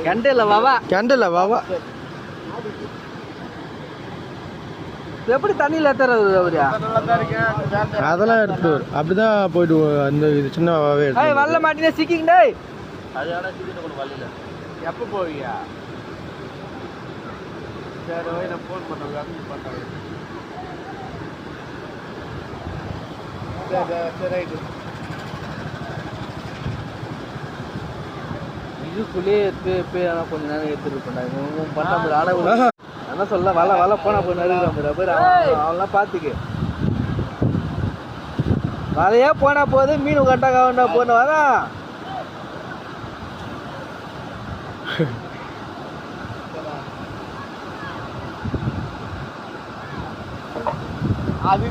கண்டல வாவா கண்டல வாவா எப்படி தண்ணியில் ஏத்துறது அவரு? அதெல்லாம் எடுத்துட்டு வரும். அப்படிதான் போயிட்டு அந்த இது சின்ன வாவே வல்ல மாட்டினா சிக்கிங்கடே. எப்போ போவீங்க? சரி நான் ஃபோன் பண்ணுறேன். சரி ரைட்டு. இதுக்குள்ளேயே ஆனால் கொஞ்ச நேரம் எடுத்துட்டு பண்ணாங்க பண்ண அளவு என்ன சொல்ல வலை போனா போய் நறுக்கிற பேர் அவன்லாம் பார்த்துக்கு வலையே போனா போது மீன் கட்டாக வேண்டா போன வரா அது